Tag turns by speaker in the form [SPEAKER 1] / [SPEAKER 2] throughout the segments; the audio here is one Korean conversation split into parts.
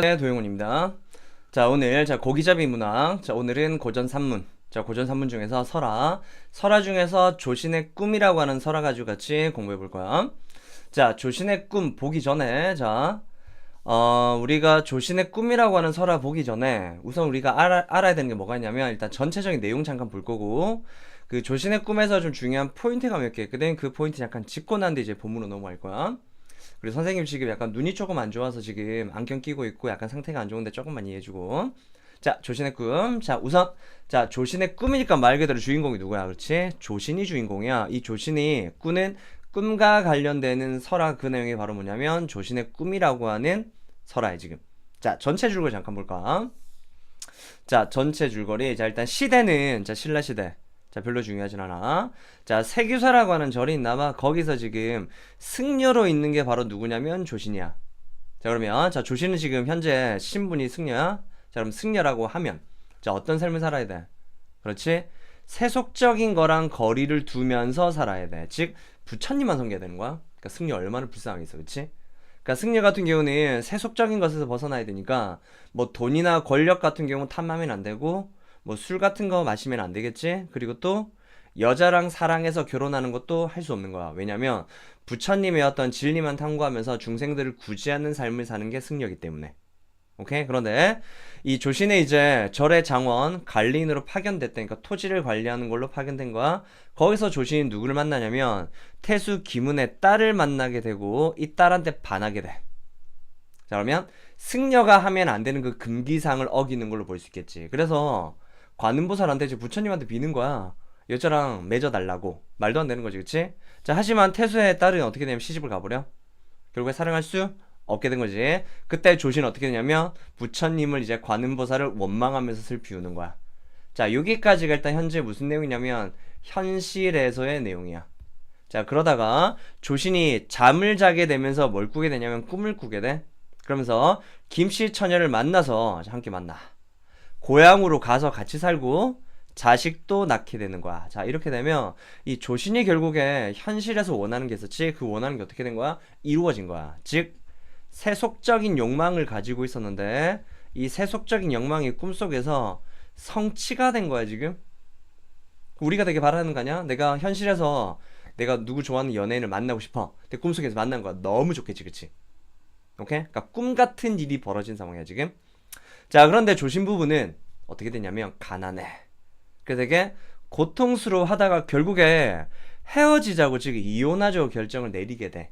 [SPEAKER 1] 네, 도영훈입니다. 자, 오늘 고기잡이 문항. 자, 오늘은 고전 산문. 자, 고전 산문 중에서 설화 중에서 조신의 꿈이라고 하는 설화 가지고 같이 공부해 볼 거야. 자, 조신의 꿈 보기 전에 우리가 조신의 꿈이라고 하는 설화 보기 전에 우선 우리가 알아야 되는 게 뭐가 있냐면, 일단 전체적인 내용 잠깐 볼 거고, 그 조신의 꿈에서 좀 중요한 포인트가 몇 개 있거든. 그 포인트 잠깐 짚고 난 뒤 이제 본문으로 넘어갈 거야. 그리고 선생님 지금 약간 눈이 조금 안 좋아서 지금 안경 끼고 있고 약간 상태가 안 좋은데 조금만 이해해주고. 자, 조신의 꿈. 자, 우선 조신의 꿈이니까 말 그대로 주인공이 누구야? 그렇지? 조신이 주인공이야. 이 조신이 꾸는 꿈과 관련되는 설화, 그 내용이 바로 뭐냐면 조신의 꿈이라고 하는 설화야 지금. 자, 전체 줄거리 잠깐 볼까? 자, 전체 줄거리. 자, 일단 시대는 신라 시대. 자, 별로 중요하진 않아. 자, 세규사라고 하는 절이 있나봐. 거기서 지금 승려로 있는 게 바로 누구냐면 조신이야. 자, 그러면 조신은 지금 현재 신분이 승려야. 자, 그럼 승려라고 하면 어떤 삶을 살아야 돼? 그렇지? 세속적인 거랑 거리를 두면서 살아야 돼. 즉 부처님만 섬겨야 되는 거야. 그러니까 승려 얼마나 불쌍하겠어, 그렇지? 그러니까 승려 같은 경우는 세속적인 것에서 벗어나야 되니까 뭐 돈이나 권력 같은 경우 탐하면 안 되고, 뭐 술 같은 거 마시면 안 되겠지? 그리고 또 여자랑 사랑해서 결혼하는 것도 할 수 없는 거야. 왜냐면 부처님의 어떤 진리만 탐구하면서 중생들을 구제하는 삶을 사는 게 승려이기 때문에. 오케이? 그런데 이 조신의 이제 절의 장원 관리인으로 파견됐다니까, 토지를 관리하는 걸로 파견된 거야. 거기서 조신이 누구를 만나냐면 태수 기문의 딸을 만나게 되고, 이 딸한테 반하게 돼. 자, 그러면 승려가 하면 안 되는 그 금기상을 어기는 걸로 볼 수 있겠지. 그래서 관음보살한테 이제 부처님한테 비는 거야. 여자랑 맺어달라고. 말도 안 되는 거지, 그치? 자, 하지만 태수의 딸은 어떻게 되냐면 시집을 가버려. 결국에 사랑할 수 없게 된 거지. 그때 조신은 어떻게 되냐면 부처님을 이제 관음보살을 원망하면서 슬피 우는 거야. 자, 여기까지가 일단 현재 무슨 내용이냐면 현실에서의 내용이야. 자, 그러다가 조신이 잠을 자게 되면서 뭘 꾸게 되냐면 꿈을 꾸게 돼. 그러면서 김씨 처녀를 만나서 함께 만나. 고향으로 가서 같이 살고 자식도 낳게 되는 거야. 자, 이렇게 되면 이 조신이 결국에 현실에서 원하는 게 있었지, 그 원하는 게 어떻게 된 거야? 이루어진 거야. 즉 세속적인 욕망을 가지고 있었는데 이 세속적인 욕망이 꿈속에서 성취가 된 거야 지금. 우리가 되게 바라는 거 아니야? 내가 현실에서 내가 누구 좋아하는 연예인을 만나고 싶어. 근데 꿈속에서 만난 거야. 너무 좋겠지, 그치? 오케이? 그러니까 꿈 같은 일이 벌어진 상황이야 지금. 자, 그런데 조신 부부는 어떻게 되냐면 가난해. 그래서 되게 고통스러워 하다가 결국에 헤어지자고, 즉 이혼하자고 결정을 내리게 돼.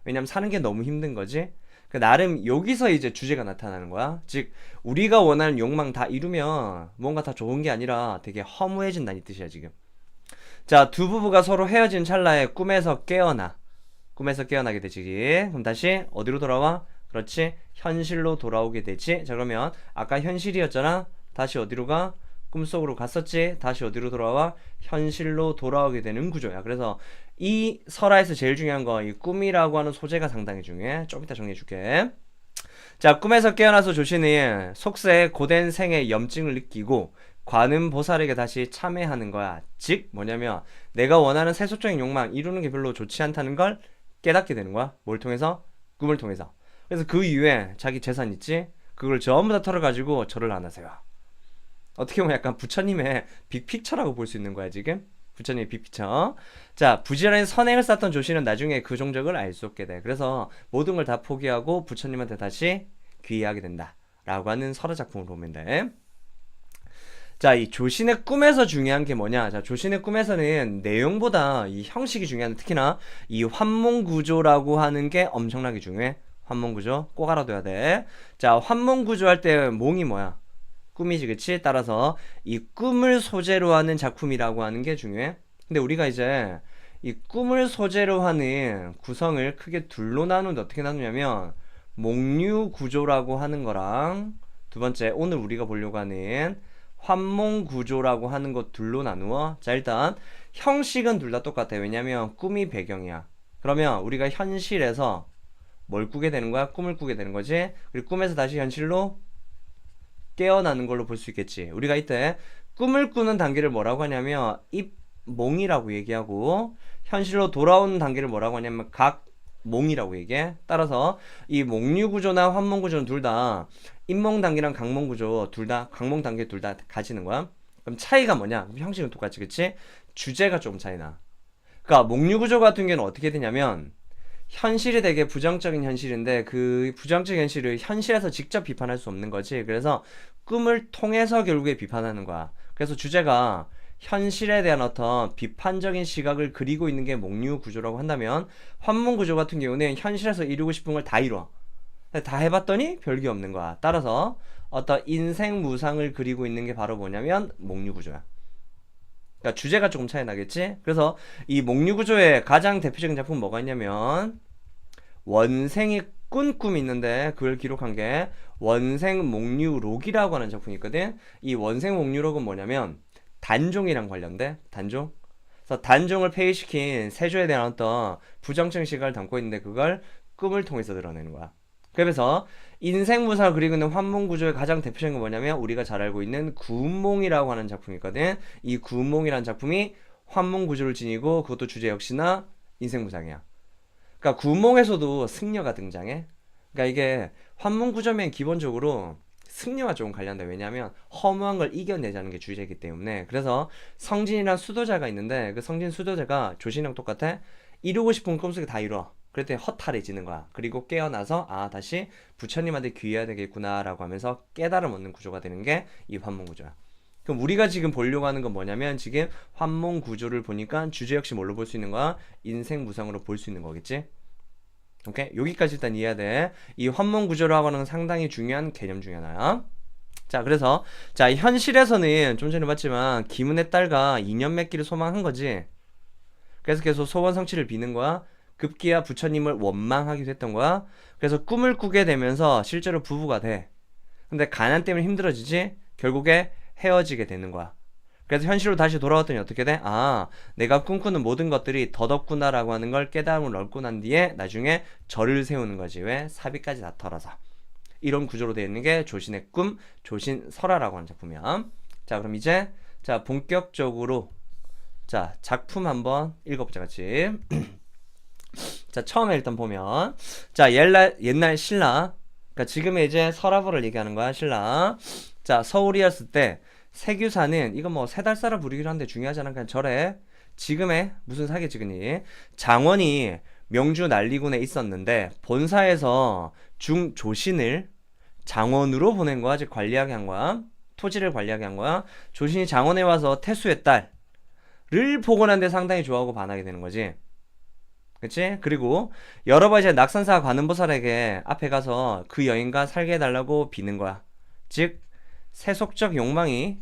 [SPEAKER 1] 왜냐면 사는 게 너무 힘든 거지. 나름 여기서 이제 주제가 나타나는 거야. 즉 우리가 원하는 욕망 다 이루면 뭔가 다 좋은 게 아니라 되게 허무해진다는 뜻이야 지금. 자, 두 부부가 서로 헤어진 찰나에 꿈에서 깨어나게 되지. 그럼 다시 어디로 돌아와? 그렇지, 현실로 돌아오게 되지. 자, 그러면 아까 현실이었잖아. 다시 어디로 가? 꿈속으로 갔었지. 다시 어디로 돌아와? 현실로 돌아오게 되는 구조야. 그래서 이 설화에서 제일 중요한 거, 이 꿈이라고 하는 소재가 상당히 중요해. 좀 이따 정리해 줄게. 자, 꿈에서 깨어나서 조신이 속세의 고된 생의 염증을 느끼고 관음보살에게 다시 참회하는 거야. 즉 뭐냐면 내가 원하는 세속적인 욕망 이루는 게 별로 좋지 않다는 걸 깨닫게 되는 거야. 뭘 통해서? 꿈을 통해서. 그래서 그 이후에 자기 재산 있지? 그걸 전부 다 털어가지고 절을 하나세요. 어떻게 보면 약간 부처님의 빅픽처라고 볼 수 있는 거야 지금. 부처님의 빅픽처. 자, 부지런히 선행을 쌓던 조신은 나중에 그 종적을 알 수 없게 돼. 그래서 모든 걸 다 포기하고 부처님한테 다시 귀의하게 된다 라고 하는 설화 작품을 보면 돼. 자, 이 조신의 꿈에서 중요한 게 뭐냐? 자, 조신의 꿈에서는 내용보다 이 형식이 중요한데, 특히나 이 환몽구조라고 하는 게 엄청나게 중요해. 환몽구조 꼭 알아둬야 돼. 자, 환몽구조 할 때 몽이 뭐야? 꿈이지, 그치? 따라서 이 꿈을 소재로 하는 작품이라고 하는 게 중요해. 근데 우리가 이제 이 꿈을 소재로 하는 구성을 크게 둘로 나누는데 어떻게 나누냐면 몽류 구조라고 하는 거랑, 두 번째 오늘 우리가 보려고 하는 환몽 구조라고 하는 것 둘로 나누어. 자, 일단 형식은 둘 다 똑같아. 왜냐면 꿈이 배경이야. 그러면 우리가 현실에서 뭘 꾸게 되는 거야? 꿈을 꾸게 되는 거지. 그리고 꿈에서 다시 현실로 깨어나는 걸로 볼 수 있겠지. 우리가 이때 꿈을 꾸는 단계를 뭐라고 하냐면 입몽이라고 얘기하고, 현실로 돌아오는 단계를 뭐라고 하냐면 몽이라고 얘기해. 따라서 이 몽류구조나 환몽구조는 둘 다 인몽단계랑 강몽구조 둘 다 강몽단계 둘 다 가지는 거야. 그럼 차이가 뭐냐? 형식은 똑같지, 그치? 주제가 조금 차이나. 그러니까 몽류구조 같은 경우는 어떻게 되냐면 현실이 되게 부정적인 현실인데 그 부정적인 현실을 현실에서 직접 비판할 수 없는 거지. 그래서 꿈을 통해서 결국에 비판하는 거야. 그래서 주제가 현실에 대한 어떤 비판적인 시각을 그리고 있는 게 몽류 구조라고 한다면 환문 구조 같은 경우는 현실에서 이루고 싶은 걸 다 이뤄. 다 해봤더니 별게 없는 거야. 따라서 어떤 인생 무상을 그리고 있는 게 바로 뭐냐면 몽류 구조야. 그러니까 주제가 조금 차이 나겠지? 그래서 이 몽류 구조의 가장 대표적인 작품은 뭐가 있냐면 원생이 꾼 꿈이 있는데 그걸 기록한 게 원생 몽류록이라고 하는 작품이 있거든. 이 원생 몽류록은 뭐냐면 단종이랑 관련돼. 단종. 그래서 단종을 폐위시킨 세조에 대한 어떤 부정적인 시각을 담고 있는데 그걸 꿈을 통해서 드러내는 거야. 그래서 인생무사를 그리고 있는 환몽구조의 가장 대표적인 건 뭐냐면 우리가 잘 알고 있는 구운몽이라고 하는 작품이 있거든. 이 구운몽이라는 작품이 환몽구조를 지니고 그것도 주제 역시나 인생무상이야. 그러니까 구운몽에서도 승려가 등장해. 그러니까 이게 환몽구조면 기본적으로 승려와 조금 관련돼. 왜냐하면 허무한 걸 이겨내자는 게 주제이기 때문에. 그래서 성진이란 수도자가 있는데 그 성진 수도자가 조신이랑 똑같아. 이루고 싶은 꿈속에 다 이뤄. 그랬더니 허탈해지는 거야. 그리고 깨어나서 아 다시 부처님한테 귀해야 되겠구나 라고 하면서 깨달음 얻는 구조가 되는 게 이 환몽구조야. 그럼 우리가 지금 보려고 하는 건 뭐냐면 지금 환몽구조를 보니까 주제 역시 뭘로 볼 수 있는 거야? 인생무상으로 볼 수 있는 거겠지? 오케이? 여기까지 일단 이해해야 돼. 이 환몽구조라고 하는 건 상당히 중요한 개념 중에 하나야. 자, 그래서 자 현실에서는 좀 전에 봤지만 김은혜 딸과 인연 맺기를 소망한 거지. 그래서 계속 소원 성취를 비는 거야. 급기야 부처님을 원망하기도 했던 거야. 그래서 꿈을 꾸게 되면서 실제로 부부가 돼. 근데 가난 때문에 힘들어지지? 결국에 헤어지게 되는 거야. 그래서 현실로 다시 돌아왔더니 어떻게 돼? 아, 내가 꿈꾸는 모든 것들이 덧없구나라고 하는 걸 깨달음을 얻고 난 뒤에 나중에 절을 세우는 거지. 왜? 사비까지 다 털어서. 이런 구조로 되어 있는 게 조신의 꿈, 조신설화라고 하는 작품이야. 자, 그럼 이제 자 본격적으로 자 작품 한번 읽어보자 같이. 자, 처음에 일단 보면 자 옛날 신라, 그러니까 지금의 이제 서라벌을 얘기하는 거야. 신라. 자, 서울이었을 때 세규사는 이거 뭐 세 달 살아 부리기로 하는데 중요하지 않아. 그냥 절에 지금의 무슨 사기 찍으니 장원이 명주 난리군에 있었는데 본사에서 중조신을 장원으로 보낸 거야. 즉 관리하게 한 거야. 토지를 관리하게 한 거야. 조신이 장원에 와서 태수의 딸을 보고 난데 상당히 좋아하고 반하게 되는 거지. 그치? 그리고 여러 번 이제 낙산사 관음보살에게 앞에 가서 그 여인과 살게 해달라고 비는 거야. 즉 세속적 욕망이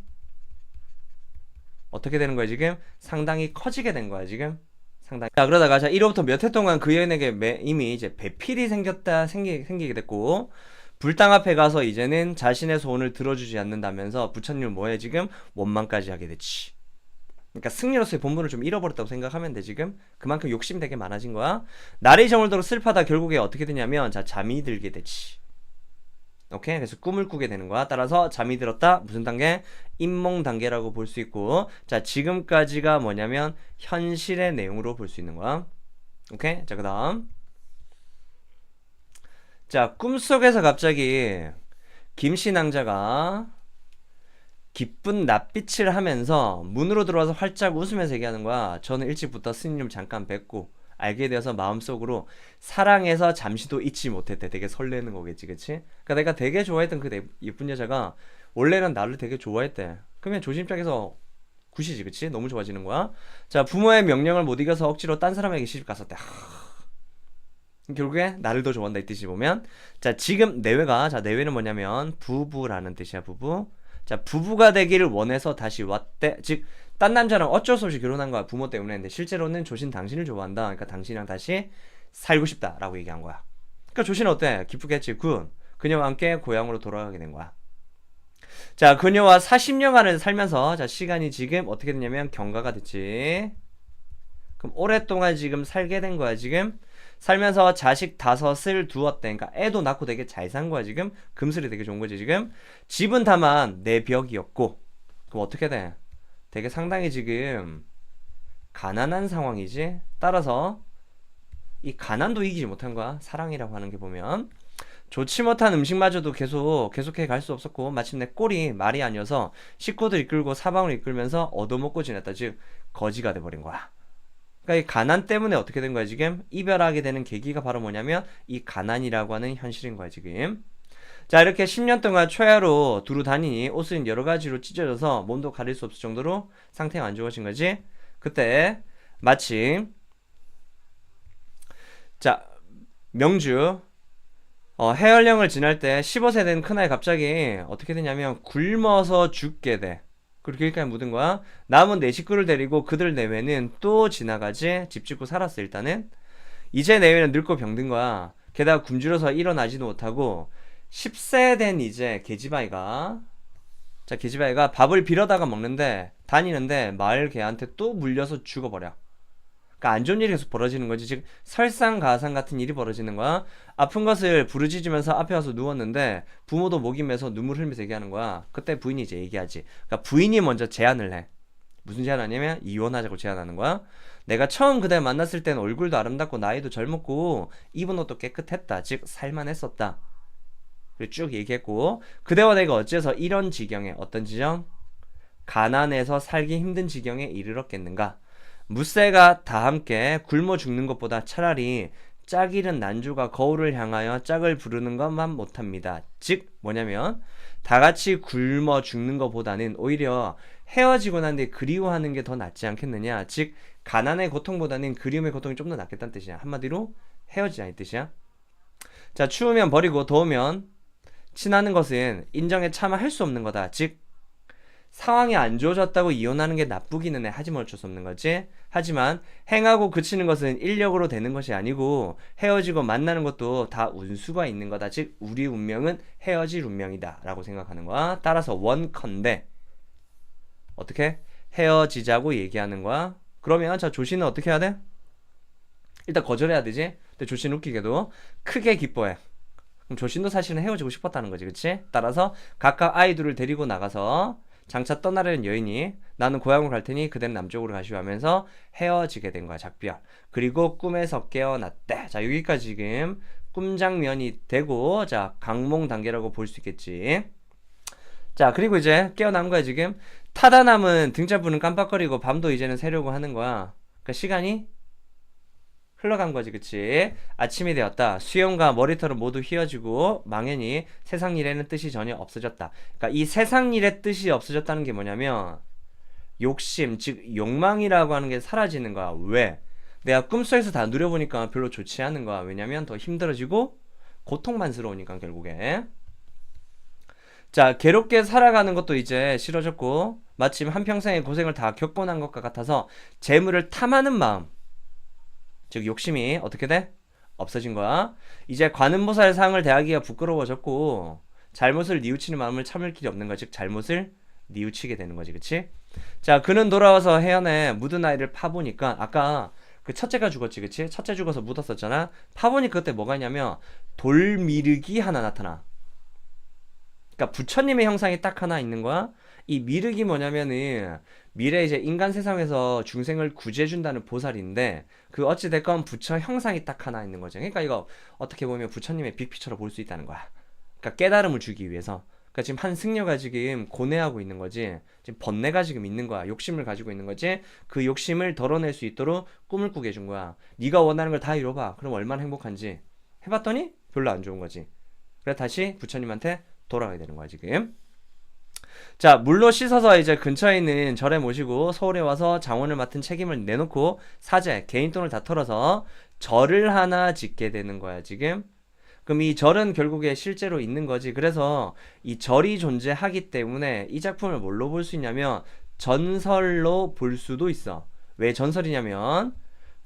[SPEAKER 1] 어떻게 되는 거야 지금? 상당히 커지게 된 거야 지금. 상당히. 자, 그러다가 자 1호부터 몇 해 동안 그 여인에게 이미 이제 배필이 생기게 됐고 불당 앞에 가서 이제는 자신의 소원을 들어주지 않는다면서 부처님을 뭐해 지금? 원망까지 하게 됐지. 그러니까 승리로서의 본분을 좀 잃어버렸다고 생각하면 돼. 지금 그만큼 욕심이 되게 많아진 거야. 날이 저물도록 슬퍼하다 결국에 어떻게 되냐면 자 잠이 들게 되지. 오케이? 그래서 꿈을 꾸게 되는 거야. 따라서 잠이 들었다. 무슨 단계? 인몽 단계라고 볼 수 있고 자 지금까지가 뭐냐면 현실의 내용으로 볼 수 있는 거야. 오케이? 자, 그 다음 자 꿈속에서 갑자기 김씨낭자가 기쁜 낯빛을 하면서 문으로 들어와서 활짝 웃으면서 얘기하는 거야. 저는 일찍부터 스님 잠깐 뵙고 알게 되어서 마음속으로 사랑해서 잠시도 잊지 못했대. 되게 설레는 거겠지, 그치? 그러니까 내가 되게 좋아했던 그 예쁜 여자가 원래는 나를 되게 좋아했대. 그러면 조심짝에서 굿이지, 그치? 너무 좋아지는 거야. 자, 부모의 명령을 못 이겨서 억지로 딴 사람에게 시집 갔었대. 결국에 나를 더 좋아한다 이 뜻이 보면 자 지금 내외가 자 내외는 뭐냐면 부부라는 뜻이야. 부부. 자 부부가 되기를 원해서 다시 왔대. 즉 딴 남자랑 어쩔 수 없이 결혼한 거야 부모 때문에. 근데 실제로는 조신 당신을 좋아한다. 그러니까 당신이랑 다시 살고 싶다라고 얘기한 거야. 그러니까 조신은 어때? 기쁘게 했지. 굿. 그녀와 함께 고향으로 돌아가게 된 거야. 자 그녀와 40년간을 살면서 자 시간이 지금 어떻게 됐냐면 경과가 됐지. 그럼 오랫동안 지금 살게 된 거야 지금. 살면서 자식 5을 두었대. 그러니까 애도 낳고 되게 잘 산 거야 지금. 금슬이 되게 좋은 거지 지금. 집은 다만 내 벽이었고. 그럼 어떻게 돼? 되게 상당히 지금 가난한 상황이지. 따라서 이 가난도 이기지 못한 거야. 사랑이라고 하는 게 보면. 좋지 못한 음식마저도 계속해 갈 수 없었고 마침내 꼴이 말이 아니어서 식구들 이끌고 사방을 이끌면서 얻어먹고 지냈다. 즉 거지가 돼버린 거야. 그러니까 이 가난 때문에 어떻게 된 거야 지금? 이별하게 되는 계기가 바로 뭐냐면 이 가난이라고 하는 현실인 거야 지금. 자 이렇게 10년 동안 초야로 두루 다니니 옷은 여러 가지로 찢어져서 몸도 가릴 수 없을 정도로 상태가 안 좋아진 거지. 그때 마침 자 명주 해열령을 지날 때 15세 된 큰아이 갑자기 어떻게 되냐면 굶어서 죽게 돼. 그리고 길가에 묻은 거야. 남은 네 식구를 데리고 그들 내외는 또 지나가지. 집 짓고 살았어 일단은. 이제 내외는 늙고 병든 거야. 게다가 굶주려서 일어나지도 못하고 10세 된 이제 계집아이가 계집아이가 밥을 빌어다가 먹는데 다니는데 마을 개한테 또 물려서 죽어버려. 그러니까 안 좋은 일이 계속 벌어지는 거지. 즉 설상가상 같은 일이 벌어지는 거야. 아픈 것을 부르짖으면서 앞에 와서 누웠는데 부모도 목이 메서 눈물 흘리면서 얘기하는 거야. 그때 부인이 이제 얘기하지. 그러니까 부인이 먼저 제안을 해. 무슨 제안을 하냐면 이혼하자고 제안하는 거야. 내가 처음 그대 만났을 땐 얼굴도 아름답고 나이도 젊었고 입은 옷도 깨끗했다. 즉 살만했었다. 그리고 쭉 얘기했고 그대와 내가 어째서 이런 지경에 어떤 지경? 가난해서 살기 힘든 지경에 이르렀겠는가? 무쇠가 다 함께 굶어 죽는 것보다 차라리 짝 잃은 난주가 거울을 향하여 짝을 부르는 것만 못합니다. 즉 뭐냐면 다 같이 굶어 죽는 것보다는 오히려 헤어지고 난 뒤에 그리워하는 게 더 낫지 않겠느냐. 즉 가난의 고통보다는 그리움의 고통이 좀 더 낫겠다는 뜻이야. 한마디로 헤어지자는 뜻이야. 자 추우면 버리고 더우면 친하는 것은 인정에 차마 할 수 없는 거다. 즉 상황이 안 좋아졌다고 이혼하는 게 나쁘기는 해. 하지만 어쩔 수 없는 거지. 하지만 행하고 그치는 것은 인력으로 되는 것이 아니고 헤어지고 만나는 것도 다 운수가 있는 거다. 즉 우리 운명은 헤어질 운명이다 라고 생각하는 거야. 따라서 원컨대 어떻게? 헤어지자고 얘기하는 거야. 그러면 자 조씨는 어떻게 해야 돼? 일단 거절해야 되지. 근데 조씨는 웃기게도 크게 기뻐해. 그럼 조씨도 사실은 헤어지고 싶었다는 거지. 그치? 따라서 각각 아이들을 데리고 나가서 장차 떠나려는 여인이 나는 고향으로 갈 테니 그대는 남쪽으로 가시오 하면서 헤어지게 된 거야. 작별. 그리고 꿈에서 깨어났대. 자 여기까지 지금 꿈 장면이 되고 자 강몽 단계라고 볼 수 있겠지. 자 그리고 이제 깨어난 거야 지금. 타다남은 등짝부는 깜빡거리고 밤도 이제는 새려고 하는 거야. 그러니까 시간이 흘러간 거지. 그치? 아침이 되었다. 수염과 머리털은 모두 휘어지고 망연히 세상 일에는 뜻이 전혀 없어졌다. 그러니까 이 세상 일의 뜻이 없어졌다는 게 뭐냐면 욕심, 즉 욕망이라고 하는 게 사라지는 거야. 왜? 내가 꿈속에서 다 누려보니까 별로 좋지 않은 거야. 왜냐면 더 힘들어지고 고통만스러우니까 결국에. 자 괴롭게 살아가는 것도 이제 싫어졌고 마침 한평생의 고생을 다 겪고 난 것과 같아서 재물을 탐하는 마음, 즉 욕심이 어떻게 돼? 없어진 거야. 이제 관음보살 상을 대하기가 부끄러워졌고 잘못을 뉘우치는 마음을 참을 길이 없는 거야. 즉 잘못을 뉘우치게 되는 거지. 그치? 자 그는 돌아와서 해안에 묻은 아이를 파보니까 아까 그 첫째가 죽었지. 그치? 첫째 죽어서 묻었었잖아. 파보니까 그때 뭐가 있냐면 돌미륵이 하나 나타나. 그러니까 부처님의 형상이 딱 하나 있는 거야. 이 미륵이 뭐냐면은 미래 이제 인간 세상에서 중생을 구제해준다는 보살인데 그 어찌됐건 부처 형상이 딱 하나 있는 거죠. 그러니까 이거 어떻게 보면 부처님의 빅피처로 볼 수 있다는 거야. 그러니까 깨달음을 주기 위해서. 그러니까 지금 한 승려가 지금 고뇌하고 있는 거지. 지금 번뇌가 지금 있는 거야. 욕심을 가지고 있는 거지. 그 욕심을 덜어낼 수 있도록 꿈을 꾸게 해준 거야. 네가 원하는 걸 다 이뤄봐. 그럼 얼마나 행복한지. 해봤더니 별로 안 좋은 거지. 그래 다시 부처님한테 돌아가야 되는 거야 지금. 자 물로 씻어서 이제 근처에 있는 절에 모시고 서울에 와서 장원을 맡은 책임을 내놓고 사제 개인 돈을 다 털어서 절을 하나 짓게 되는 거야 지금. 그럼 이 절은 결국에 실제로 있는 거지. 그래서 이 절이 존재하기 때문에 이 작품을 뭘로 볼 수 있냐면 전설로 볼 수도 있어. 왜 전설이냐면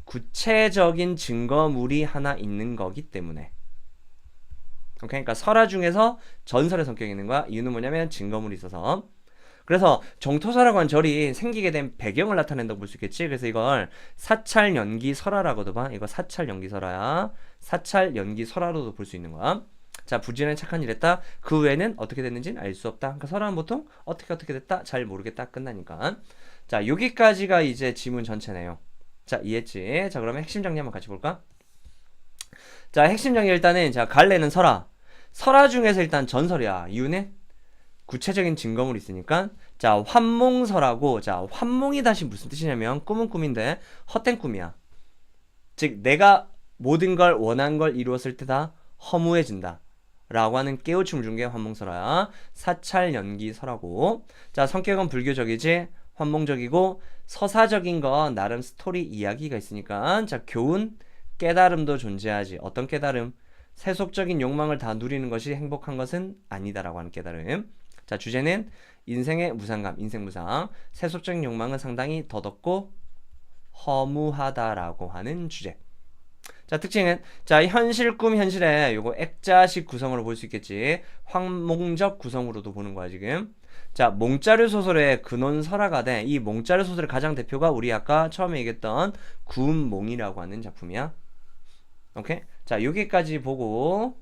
[SPEAKER 1] 구체적인 증거물이 하나 있는 거기 때문에. 그러니까 설화 중에서 전설의 성격이 있는 거야. 이유는 뭐냐면 증거물이 있어서. 그래서 정토사라고 하는 절이 생기게 된 배경을 나타낸다고 볼 수 있겠지. 그래서 이걸 사찰연기설화라고도 봐. 이거 사찰연기설화야. 사찰연기설화로도 볼 수 있는 거야. 자 부지런히 착한 일 했다. 그 외에는 어떻게 됐는지는 알 수 없다. 그러니까 설화는 보통 어떻게 됐다 잘 모르겠다 끝나니까. 자 여기까지가 이제 지문 전체 내용. 자 이해했지? 자 그러면 핵심 정리 한번 같이 볼까? 자, 핵심 정의 일단은, 자, 갈래는 설화. 설화 중에서 일단 전설이야. 이유는 구체적인 증거물이 있으니까. 자, 환몽설하고, 자, 환몽이 다시 무슨 뜻이냐면, 꿈은 꿈인데, 헛된 꿈이야. 즉, 내가 모든 걸 원한 걸 이루었을 때 다 허무해진다. 라고 하는 깨우침을 준 게 환몽설화야. 사찰연기설하고. 자, 성격은 불교적이지, 환몽적이고, 서사적인 거, 나름 스토리 이야기가 있으니까. 자, 교훈, 깨달음도 존재하지. 어떤 깨달음? 세속적인 욕망을 다 누리는 것이 행복한 것은 아니다라고 하는 깨달음. 자, 주제는 인생의 무상감, 인생무상. 세속적인 욕망은 상당히 더덥고 허무하다라고 하는 주제. 자, 특징은, 자, 현실 꿈 현실에 요거 액자식 구성으로 볼 수 있겠지. 황몽적 구성으로도 보는 거야, 지금. 자, 몽자르 소설의 근원 설화가 돼. 이 몽자르 소설의 가장 대표가 우리 아까 처음에 얘기했던 구운몽이라고 하는 작품이야. 오케이? 자, 여기까지 보고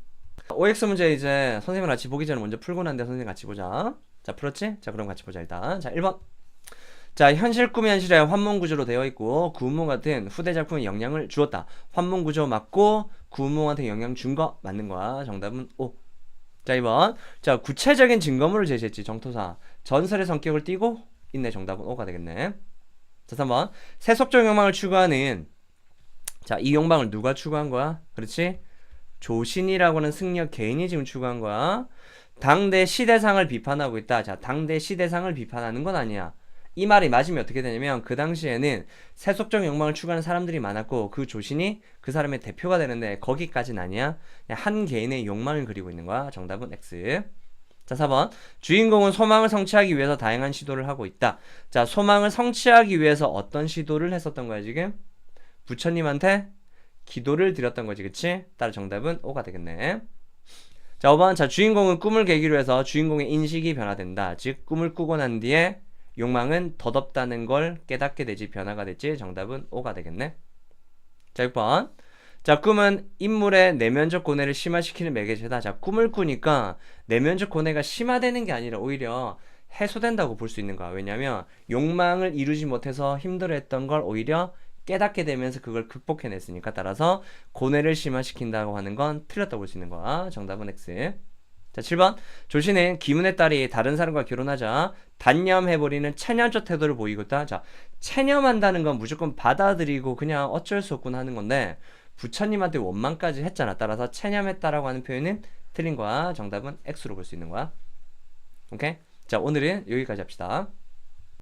[SPEAKER 1] OX 문제 이제 선생님이랑 같이 보기 전에 먼저 풀고 난데 선생님 같이 보자. 자, 풀었지? 자, 그럼 같이 보자 일단. 자, 1번. 자, 현실 꿈 현실에 환몽 구조로 되어 있고 구운몽 같은 후대 작품에 영향을 주었다. 환몽 구조 맞고 구운몽한테 영향 준 거 맞는 거야. 정답은 O. 자, 2번. 자, 구체적인 증거물을 제시했지. 정토사. 전설의 성격을 띠고 있네. 정답은 O가 되겠네. 자, 3번. 세속적 욕망을 추구하는, 자, 이 욕망을 누가 추구한 거야? 그렇지? 조신이라고 하는 승려 개인이 지금 추구한 거야. 당대 시대상을 비판하고 있다. 자, 당대 시대상을 비판하는 건 아니야. 이 말이 맞으면 어떻게 되냐면 그 당시에는 세속적 욕망을 추구하는 사람들이 많았고 그 조신이 그 사람의 대표가 되는데 거기까지는 아니야. 그냥 한 개인의 욕망을 그리고 있는 거야. 정답은 X. 자, 4번. 주인공은 소망을 성취하기 위해서 다양한 시도를 하고 있다. 자, 소망을 성취하기 위해서 어떤 시도를 했었던 거야, 지금? 부처님한테 기도를 드렸던 거지, 그치? 따라 정답은 O가 되겠네. 자, 5번. 자, 주인공은 꿈을 계기로 해서 주인공의 인식이 변화된다. 즉, 꿈을 꾸고 난 뒤에 욕망은 덧없다는 걸 깨닫게 되지, 변화가 되지. 정답은 O가 되겠네. 자, 6번. 자, 꿈은 인물의 내면적 고뇌를 심화시키는 매개체다. 자, 꿈을 꾸니까 내면적 고뇌가 심화되는 게 아니라 오히려 해소된다고 볼 수 있는 거야. 왜냐면 욕망을 이루지 못해서 힘들어했던 걸 오히려 깨닫게 되면서 그걸 극복해냈으니까. 따라서 고뇌를 심화시킨다고 하는 건 틀렸다고 볼 수 있는 거야. 정답은 X. 자, 7번. 조신은 기문의 딸이 다른 사람과 결혼하자 단념해버리는 체념적 태도를 보이고 있다. 자, 체념한다는 건 무조건 받아들이고 그냥 어쩔 수 없군 하는 건데 부처님한테 원망까지 했잖아. 따라서 체념했다라고 하는 표현은 틀린 거야. 정답은 X로 볼 수 있는 거야. 오케이? 자, 오늘은 여기까지 합시다.